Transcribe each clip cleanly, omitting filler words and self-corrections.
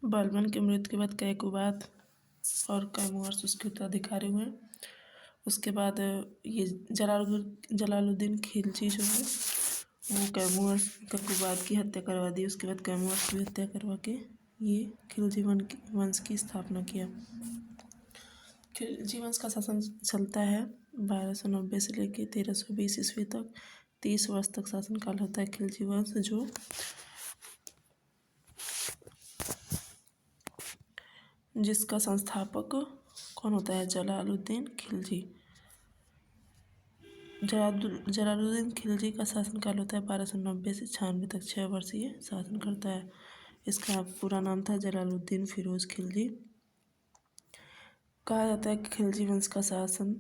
बलबन की मृत्यु के बाद कैकबाद और कैमुअर्स उसके उत्तराधिकारी हुए। उसके बाद ये जलालुद्दीन खिलजी जो है वो कैकबाद की हत्या करवा दी। उसके बाद कैमुअर्स की हत्या करवा के ये खिलजी वंश की स्थापना किया। खिलजी वंश का शासन चलता है 1290 से लेकर 1320 ईस्वी तक। 30 वर्ष तक शासनकाल होता है खिलजी वंश, जिसका संस्थापक कौन होता है? जलालुद्दीन खिलजी। जलालुद्दीन खिलजी का शासनकाल होता है 1290 से 96 तक। 6 वर्ष ये शासन करता है। इसका पूरा नाम था जलालुद्दीन फिरोज खिलजी। कहा जाता है कि खिलजी वंश का शासन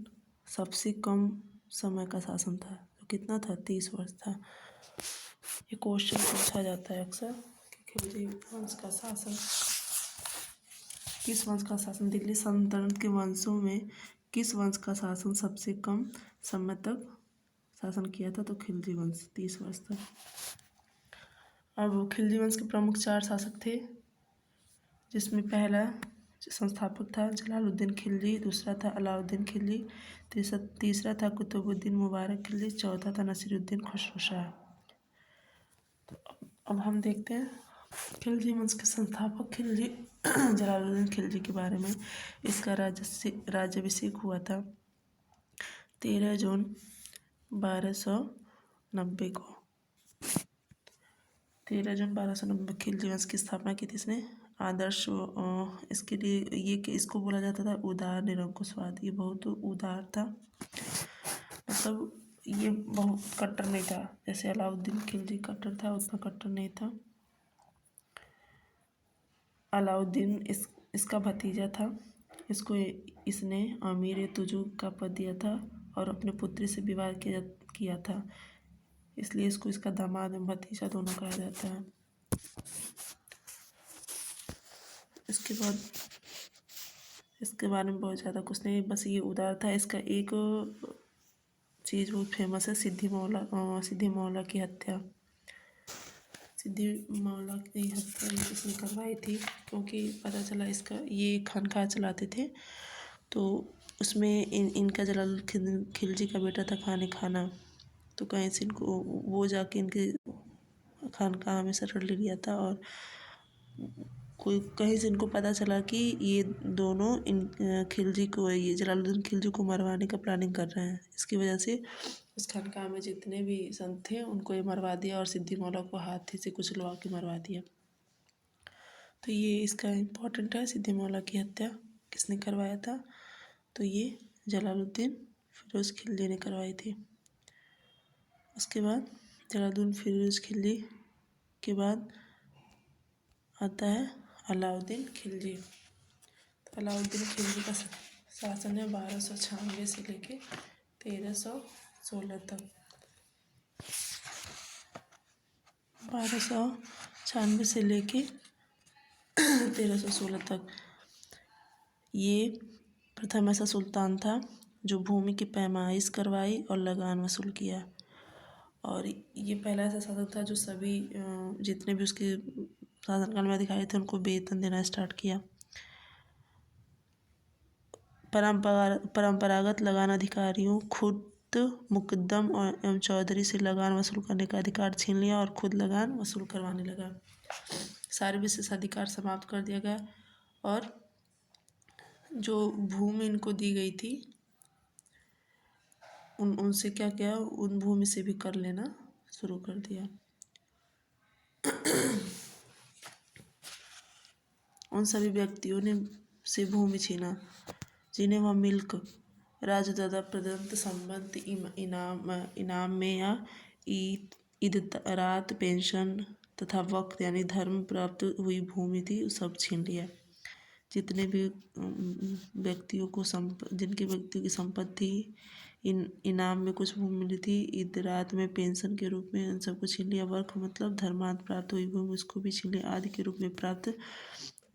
सबसे कम समय का शासन था। तो कितना था? 30 वर्ष था। ये क्वेश्चन पूछा जाता है अक्सर कि खिलजी वंश का शासन किस वंश का शासन, दिल्ली सल्तनत के वंशों में किस वंश का शासन सबसे कम समय तक शासन किया था? तो खिलजी वंश 30 वर्ष तक। अब खिलजी वंश के प्रमुख 4 शासक थे, जिसमें पहला संस्थापक था जलालुद्दीन खिलजी, दूसरा था अलाउद्दीन खिलजी, तीसरा था कुतुबुद्दीन मुबारक खिलजी, चौथा था नसीरुद्दीन खुसरो शाह। तो अब हम देखते हैं खिलजी वंश के संस्थापक खिलजी जलालुद्दीन खिलजी के बारे में। इसका राज्याभिषेक हुआ था 13 जून 1290 को। 13 जून 1290 खिलजी वंश की स्थापना की थी इसने। आदर्श इसके लिए इसको बोला जाता था उदार निरंकुशवाद। ये बहुत उदार था, मतलब ये बहुत कट्टर नहीं था। जैसे अलाउद्दीन खिलजी कट्टर था, उतना कट्टर नहीं था। अलाउद्दीन इसका भतीजा था। इसने अमीर तुजुक का पद दिया था और अपने पुत्री से विवाह किया था, इसलिए इसको इसका दामाद एवं भतीजा दोनों कहा जाता है। इसके बाद इसके बारे में बहुत ज़्यादा कुछ नहीं, बस ये उदार था। इसका एक चीज़ बहुत फेमस है, सिद्धि मौला की हत्या। सिद्धि मौला की हत्या इसने करवाई थी क्योंकि पता चला ये खानकाह चलाते थे, तो उसमें इनका जलालुद्दीन खिलजी का बेटा था खाना। तो कहीं से इनको वो जाके इनके खानकाह में शरण ले लिया था, और कहीं से इनको पता चला कि ये दोनों ये जलालुद्दीन खिलजी को मरवाने का प्लानिंग कर रहे हैं। इसकी वजह से उस खानकाह में जितने भी संत थे उनको ये मरवा दिया और सिद्धि मौला को हाथी से कुचलवा के मरवा दिया। तो ये इसका इम्पोर्टेंट है। सिद्धि मौला की हत्या किसने करवाया था? तो ये जलालुद्दीन फिरोज खिलजी ने करवाई थी। उसके बाद जलालुद्दीन फिरोज खिलजी के बाद आता है अलाउद्दीन खिलजी। तो अलाउद्दीन खिलजी का शासन है 1296 से लेके 1316 तक। 1296 से लेके 1316 तक। ये प्रथम ऐसा सुल्तान था जो भूमि की पैमाइश करवाई और लगान वसूल किया। और ये पहला ऐसा शासक था जो सभी जितने भी उसके शासनकाल में अधिकारी थे उनको वेतन देना स्टार्ट किया। परंपरागत लगान अधिकारियों खुद मुकद्दम एवं चौधरी से लगान वसूल करने का अधिकार छीन लिया और खुद लगान वसूल करवाने लगा। सारे विशेषाधिकार समाप्त कर दिया गया और जो भूमि इनको दी गई थी उनसे क्या किया, उन भूमि से भी कर लेना शुरू कर दिया। उन सभी व्यक्तियों ने से भूमि छीना जिन्हें वह मिल्क राजदादा प्रदत्त संबंध इनाम में या ईद-रात पेंशन तथा वक्त यानी धर्म प्राप्त हुई भूमि थी, सब छीन लिया। जितने भी व्यक्तियों की संपत्ति इनाम में कुछ भूमि मिली थी, ईद-रात में पेंशन के रूप में, उन सबको छीन लिया। वर्क मतलब धर्मांत प्राप्त हुई भूमि, उसको भी छीन लिया। आदि के रूप में प्राप्त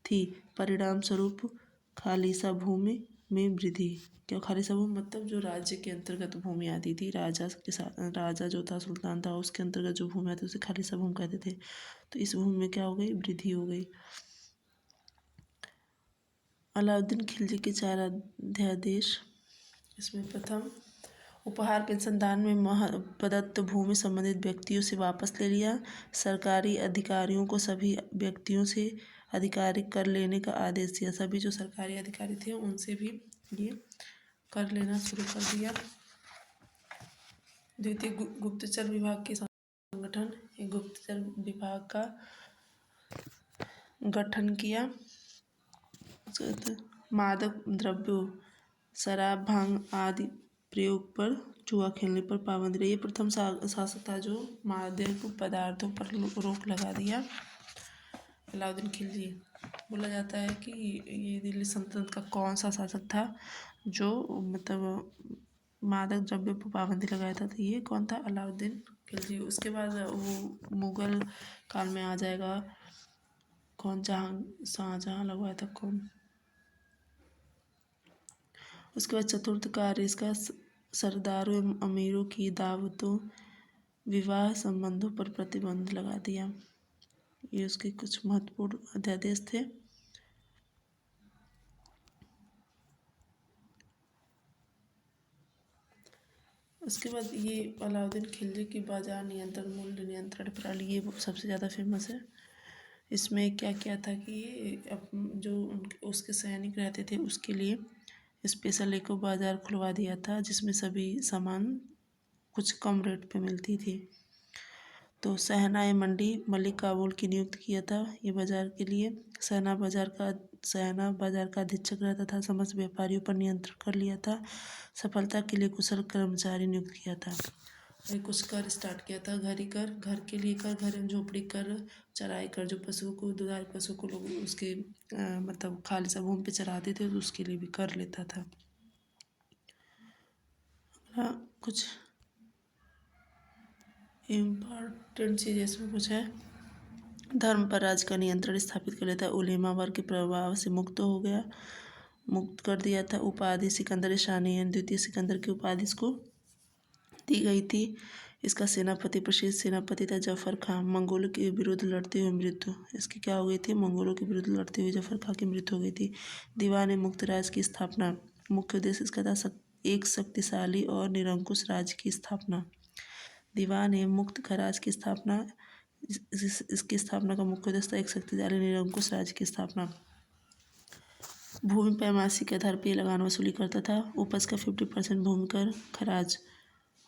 थी। परिणाम स्वरूप खालिसा भूमि में वृद्धि। क्या खालिसा भूमि मतलब जो राज्य के अंतर्गत भूमि आती थी, राजा जो था सुल्तान था उसके अंतर्गत जो भूमि आती थी उसे खालिसा भूमि कहते थे। तो इस भूमि में क्या हो गई? वृद्धि हो गई। अलाउद्दीन खिलजी के 4 अध्यादेश। इसमें प्रथम, उपहार पेंशन दान में प्रदत्त भूमि संबंधित व्यक्तियों से वापस ले लिया। सरकारी अधिकारियों को सभी व्यक्तियों से अधिकारी कर लेने का आदेश दिया। सभी जो सरकारी अधिकारी थे उनसे भी ये कर लेना शुरू कर दिया। द्वितीय, गुप्तचर विभाग के संगठन। गुप्तचर विभाग का गठन किया। मादक द्रव्यों, शराब, भांग आदि प्रयोग पर, जुआ खेलने पर पाबंदी रही। प्रथम शासक था जो मादक पदार्थों पर रोक लगा दिया। अलाउद्दीन खिलजी। बोला जाता है कि ये दिल्ली सल्तनत का कौन सा शासक था जो मतलब मादक द्रव्य पर पाबंदी लगाया था, तो ये कौन था? अलाउद्दीन खिलजी। उसके बाद वो मुगल काल में आ जाएगा कौन? शाहजहाँ लगवाया था कौन? उसके बाद चतुर्थ कार्य इसका सरदारों एवं अमीरों की दावतों, विवाह संबंधों पर प्रतिबंध लगा दिया। ये उसके कुछ महत्वपूर्ण अध्यादेश थे। उसके बाद ये अलाउद्दीन खिलजी की बाजार नियंत्रण, मूल्य नियंत्रण प्रणाली, ये सबसे ज़्यादा फेमस है। इसमें क्या क्या था कि जो उसके सैनिक रहते थे उसके लिए स्पेशल एक बाज़ार खुलवा दिया था जिसमें सभी सामान कुछ कम रेट पे मिलती थी। तो सहना मंडी मलिक काबुल की नियुक्त किया था ये बाज़ार के लिए। सहना बाज़ार का अधीक्षक रहता था। समस्त व्यापारियों पर नियंत्रण कर लिया था। सफलता के लिए कुशल कर्मचारी नियुक्त किया था। और कुछ कर स्टार्ट किया था। घरी कर, घर के लिए कर, घर एवं झोपड़ी कर, चराई कर, जो पशुओं को, दुधारू पशु को लोग उसके मतलब खाली सा भूमि पे चराते थे तो उसके लिए भी कर लेता था। कुछ इम्पॉर्टेंट चीज़ इसमें कुछ है। धर्म पर राज्य का नियंत्रण स्थापित कर लेता है। उलेमा वर्ग के प्रभाव से मुक्त कर दिया था। उपाधि सिकंदर शानी यानी द्वितीय सिकंदर की उपाधि इसको दी गई थी। इसका सेनापति, प्रसिद्ध सेनापति था जफर खां। मंगोलों के विरुद्ध लड़ते हुए मृत्यु, इसकी क्या हो गई थी? मंगोलों के विरुद्ध लड़ते हुए जफर खां की मृत्यु हो गई थी। दीवान मुक्त राज्य की स्थापना, मुख्य उद्देश्य इसका था एक शक्तिशाली और निरंकुश राज्य की स्थापना। दीवान मुक्त राज्य की स्थापना, इसकी स्थापना का मुख्य उद्देश्य था एक शक्तिशाली निरंकुश राज्य की स्थापना। भूमि पैमासी के आधार पर लगान वसूली करता था। उपज का 50% भूमि कर खराज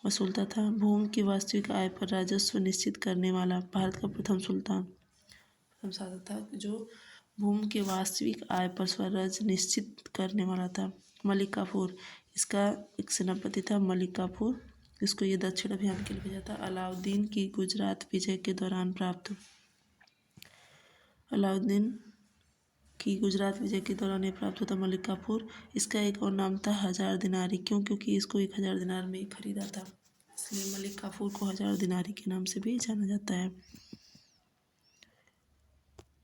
वसूलता था। भूमि की वास्तविक आय पर राजस्व निश्चित करने वाला भारत का प्रथम शासक था जो भूमि के वास्तविक आय पर स्वराज निश्चित करने वाला था। मलिक काफूर, इसका एक सेनापति था मलिक काफूर। इसको ये दक्षिण अभियान के लिए भेजा था। अलाउद्दीन की गुजरात विजय के दौरान प्राप्त, अलाउद्दीन की गुजरात विजय के दौरान ये प्राप्त होता मलिक काफूर। इसका एक और नाम था 1000 दिनारी। क्यों? क्योंकि इसको 1000 दिनार में खरीदा था, इसलिए मलिक काफूर को 1000 दिनारी के नाम से भी जाना जाता है।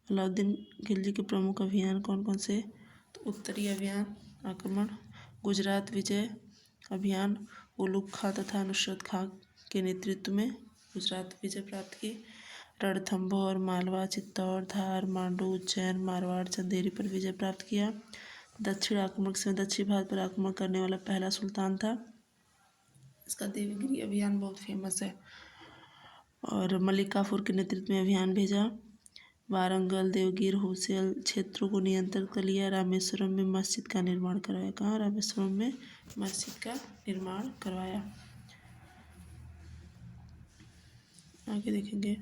अलाउद्दीन खिलजी के प्रमुख अभियान कौन कौन से? तो उत्तरी अभियान आक्रमण, गुजरात विजय अभियान, उलुग खां तथा नुसरत खां के नेतृत्व में गुजरात विजय प्राप्त की। रणथंभौर, मालवा, चित्तौड़, धार, मांडू, उज्जैन, मारवाड़, चंदेरी पर विजय प्राप्त किया। दक्षिण आक्रमण से दक्षिण भारत पर आक्रमण करने वाला पहला सुल्तान था। इसका देवगिरी अभियान बहुत फेमस है। और मलिक काफूर के नेतृत्व में अभियान भेजा। वारंगल, देवगिर, होसियल क्षेत्रों को नियंत्रित कर लिया। रामेश्वरम में मस्जिद का निर्माण करवाया। कहाँ? रामेश्वरम में मस्जिद का निर्माण करवाया। आगे देखेंगे।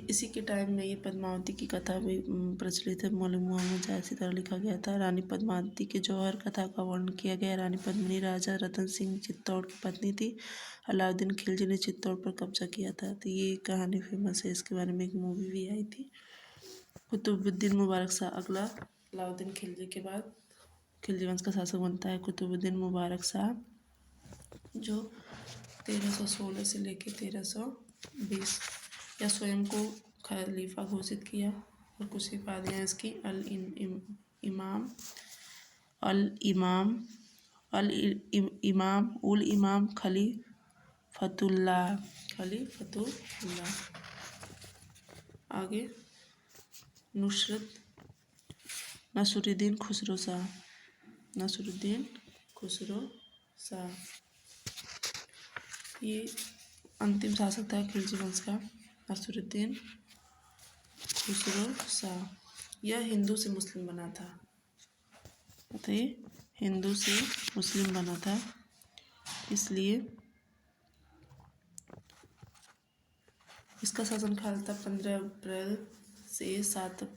इसी के टाइम में ये पद्मावती की कथा भी प्रचलित है। मौलवी मोहम्मद जायद इसी तरह लिखा गया था। रानी पद्मावती के जौहर कथा का वर्णन किया गया। रानी पद्मिनी राजा रतन सिंह चित्तौड़ की पत्नी थी। अलाउद्दीन खिलजी ने चित्तौड़ पर कब्जा किया था। तो ये कहानी फेमस है। इसके बारे में एक मूवी भी आई थी। कुतुबुद्दीन मुबारक शाह अगला अलाउद्दीन खिलजी के बाद खिलजी वंश का शासक बनता है कुतुबुद्दीन मुबारक शाह, जो 1316 से लेकर 1320 या स्वयं को खलीफा घोषित किया। और कुछ उपाधियाँ इसकी उल इमाम खलीफतुल्लाह। आगे नुसरत नसरुद्दीन खुसरो शाह। नसरुद्दीन खुसरो शाह ये अंतिम शासक था खिलजी वंश का, नसरुद्दीन खुसरो शाह। यह हिंदू से मुस्लिम बना था, बताइए, हिंदू से मुस्लिम बना था, इसलिए इसका शासनकाल था 15 अप्रैल से 7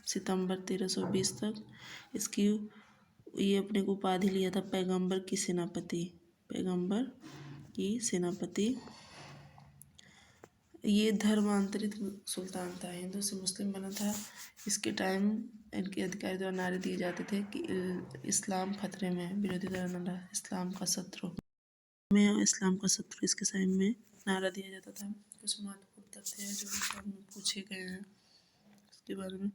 सितंबर 1320 तक। इसकी ये अपने को उपाधि लिया था पैगंबर की सेनापति, पैगंबर की सेनापति। ये धर्मांतरित सुल्तान था, हिंदू से मुस्लिम बना था। इसके टाइम इनके अधिकारी द्वारा नारे दिए जाते थे कि इस्लाम खतरे में, विरोधी द्वारा नारा इस्लाम का शत्रु में, इस्लाम का शत्रु इसके टाइम में नारा दिया जाता था। कुछ महत्वपूर्ण तथ्य है जो एग्जाम में पूछे गए हैं इसके बारे में।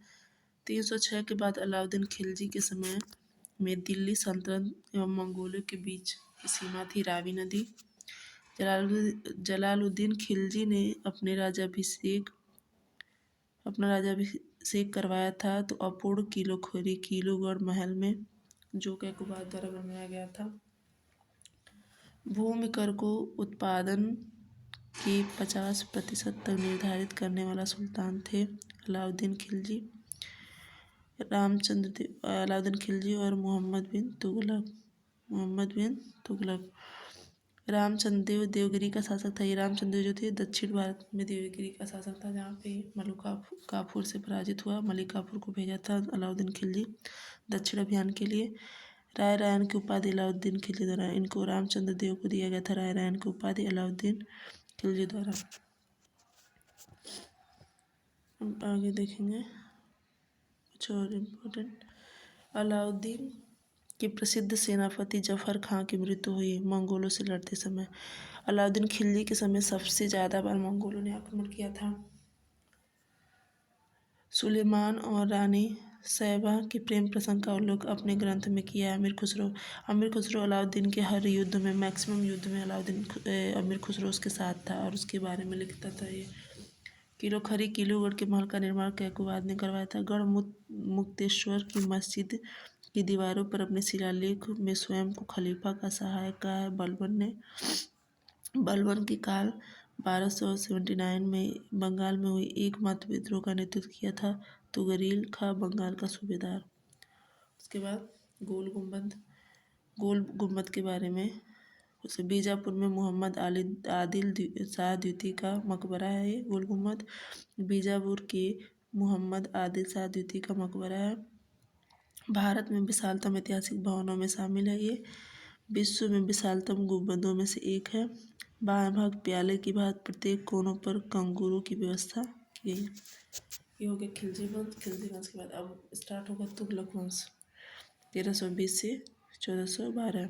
306 के बाद अलाउद्दीन खिलजी के समय में दिल्ली सल्तनत एवं मंगोलों के बीच की सीमा थी रावी नदी। जलालुद्दीन खिलजी ने अपना राज्याभिषेक करवाया था तो अपूर्ण किलोखोरी किलोगढ़ महल में, जो कैकबाद द्वारा बनवाया गया था। भूमि कर को उत्पादन के 50% तक निर्धारित करने वाला सुल्तान थे अलाउद्दीन खिलजी। अलाउद्दीन खिलजी और मोहम्मद बिन तुगलक। रामचंद्र देव देवगिरी का शासक था। ये रामचंद्र देव जो थे दक्षिण भारत में देवगिरी का शासक था, जहाँ पे काफूर से पराजित हुआ। मलिक काफूर को भेजा था अलाउद्दीन खिलजी दक्षिण अभियान के लिए। राय रायन की उपाधि अलाउद्दीन खिलजी द्वारा, इनको रामचंद्र देव को दिया गया था राय रायन की उपाधि अलाउद्दीन खिलजी द्वारा। हम आगे देखेंगे कुछ और इम्पोर्टेंट। अलाउद्दीन के प्रसिद्ध सेनापति जफर खां की मृत्यु हुई मंगोलों से लड़ते समय। अलाउद्दीन खिलजी के समय सबसे ज़्यादा बार मंगोलों ने आक्रमण किया था। सुलेमान और रानी सैबा के प्रेम प्रसंग का उल्लेख अपने ग्रंथ में किया है अमीर खुसरो अलाउद्दीन के हर युद्ध में, मैक्सिमम युद्ध में अमीर खुसरो उसके साथ था और उसके बारे में लिखता था। ये किलोगढ़ के महल का निर्माण कैकबाद ने करवाया था। गढ़ मुक्तेश्वर की मस्जिद की दीवारों पर अपने शिलालेख में स्वयं को खलीफा का सहायक कहा है बलबन ने। बलबन के काल 1279 में बंगाल में हुई एकमात्र विद्रोह का नेतृत्व किया था तुगरील खां, बंगाल का सूबेदार। उसके बाद गोल गुम्बद के बारे में, उसे बीजापुर में मोहम्मद आदिल शाह द्वितीय का मकबरा है। ये गोल गुम्बद बीजापुर के मोहम्मद आदिल शाह द्वितीय का मकबरा है। भारत में विशालतम ऐतिहासिक भवनों में शामिल है। ये विश्व में विशालतम गुंबदों में से एक है। बाएं भाग प्याले की भांति प्रत्येक कोनों पर कंगूरों की व्यवस्था की गई। ये हो गया खिलजी वंश। खिलजी वंश के बाद अब स्टार्ट होगा तुगलक वंश 1320 से 1412।